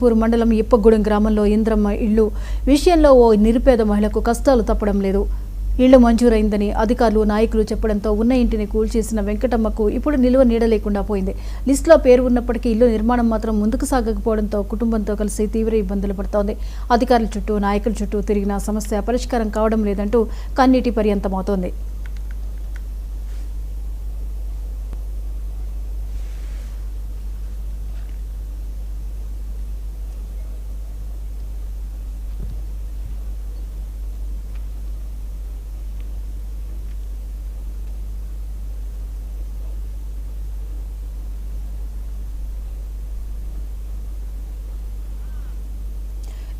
Poor మండలం ఇప్పగూడెం గ్రామంలో ఇంద్రమ్మ ఇళ్లు విషయంలో ఓ నిరుపేద మహిళకు కష్టాలు తప్పడం లేదు. ఇళ్లు మంజూరైందని అధికారులు నాయకులు చెప్పడంతో ఉన్న ఇంటిని కూల్చేసిన వెంకటమ్మకు ఇప్పుడు నిలువ నీడ లేకుండా పోయింది. లిస్టులో పేరు ఉన్నప్పటికీ ఇల్లు నిర్మాణం మాత్రం ముందుకు సాగకపోవడంతో కుటుంబంతో కలిసి తీవ్ర ఇబ్బందులు పడుతోంది. అధికారుల చుట్టూ నాయకుల చుట్టూ తిరిగిన సమస్య పరిష్కారం కావడం లేదంటూ కన్నీటి పర్యంతమవుతోంది.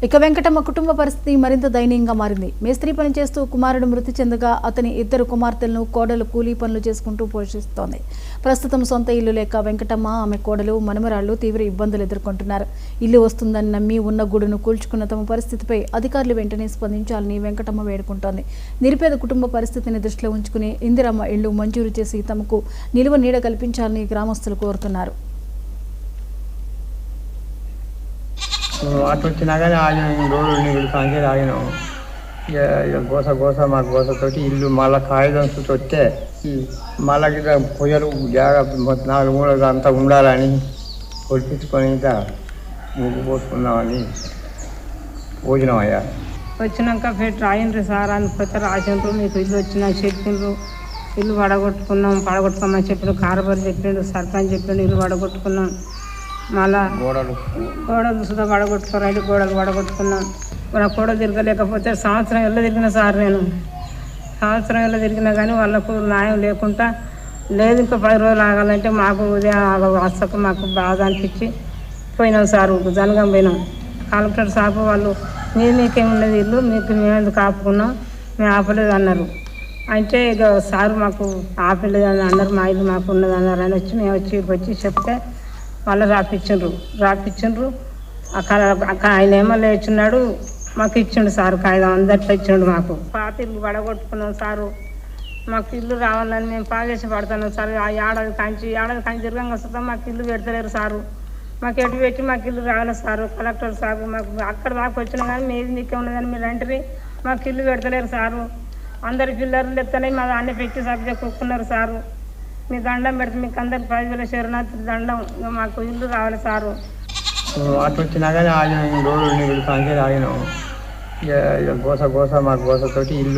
ఇక వెంకటమ్మ కుటుంబ పరిస్థితి మరింత దయనీయంగా మారింది. మేస్త్రీ పని చేస్తూ కుమారుడు మృతి చెందగా అతని ఇద్దరు కుమార్తెలను కోడలు కూలీ పనులు చేసుకుంటూ పోషిస్తోంది. ప్రస్తుతం సొంత ఇల్లు లేక వెంకటమ్మ, ఆమె కోడలు, మనమరాళ్లు తీవ్ర ఇబ్బందులు ఎదుర్కొంటున్నారు. ఇల్లు వస్తుందని నమ్మి ఉన్న గూడును కూల్చుకున్న తమ పరిస్థితిపై అధికారులు వెంటనే స్పందించాలని వెంకటమ్మ వేడుకుంటోంది. నిరుపేద కుటుంబ పరిస్థితిని దృష్టిలో ఉంచుకుని ఇందిరమ్మ ఇళ్లు మంజూరు చేసి తమకు నిలువ నీడ కల్పించాలని గ్రామస్తులు కోరుతున్నారు. అటు వచ్చినా కానీ ఆగినాం, రోడ్డు నీళ్ళు కాంచేది ఆగినాం. ఇక గోస మా గోసతోటి ఇల్లు మళ్ళీ కాగితం చుట్టూ వస్తే మళ్ళీ పొయ్యలు జాగా 4 మూలలు అంతా ఉండాలని కొలిపించుకొని ఇంకా ముగ్గు పోసుకుందామని భోజనం అయ్యా. వచ్చినాక పెట్టి రాయండ్రి సార్ అని రాసిండ్రు, మీకు ఇల్లు వచ్చినా చెప్పిండ్రు, ఇల్లు పడగొట్టుకోమని చెప్పిండు. కారబరి చెప్పిండు, సర్పంచ్ చెప్పిండు, ఇల్లు పడగొట్టుకున్నాం. మళ్ళా గోడలు సుధా పడగొట్టుకోరండి, గోడలు పడగొట్టుకున్నాం. మన కూడా తిరగలేకపోతే సంవత్సరం వెళ్ళ తిరిగిన సార్, నేను సంవత్సరం వెళ్ళ తిరిగినా కానీ వాళ్ళకు న్యాయం లేకుండా లేదు. ఇంకా 10 రోజులు ఆగాలంటే మాకు ఉదయం వస్తకు మాకు బాధ అనిపించి పోయినాం సార్. జనగం పోయినాం. కలెక్టర్ సాపు వాళ్ళు మీకేమున్నది ఇల్లు, మీకు మేము కాపుకున్నాం, మేము ఆపలేదు అన్నారు. అంటే ఇక సారు మాకు ఆపలేదు అని అన్నారు, మా ఇల్లు మాకు ఉన్నది అన్నారు అని వచ్చి మేము వచ్చి చెప్తే వాళ్ళు రాపిచ్చిండ్రు. ఆయన ఏమో లేచున్నాడు, మాకు ఇచ్చిండు సారు కాగితం, అందట్లో ఇచ్చిండు. మాకు పాత ఇల్లు పడగొట్టుకున్నాం సారు. మాకు ఇల్లు రావాలని మేము పాగేసి పడుతున్నాం సార్. ఆ ఏడాది కాంచి తిరగంగా వస్తుందా మాకు ఇల్లు పెడతలేరు సారు. మాకు ఎటు పెట్టి మాకు ఇల్లు రావాలి సారు. కలెక్టర్ సార్ మాకు అక్కడ దాకా వచ్చినా కానీ మీది నీకే ఉన్నదని మీరు అంటారు, మాకు ఇల్లు పెడతలేరు సారు. అందరి పిల్లలు ఎత్తనే మా అన్ని పెట్టి సబ్జెక్ట్ కొక్కున్నారు సారు. మీ దండం పెడితే మీకు అందరికి 10,000 శరణార్థి దండం, మాకు ఇల్లు రావాలి సారు. అటు వచ్చినా కానీ ఆగినాం, రోడ్డు నీళ్ళు కాంచేది ఆగినాం. ఇక గోస మా గోసతోటి ఇల్లు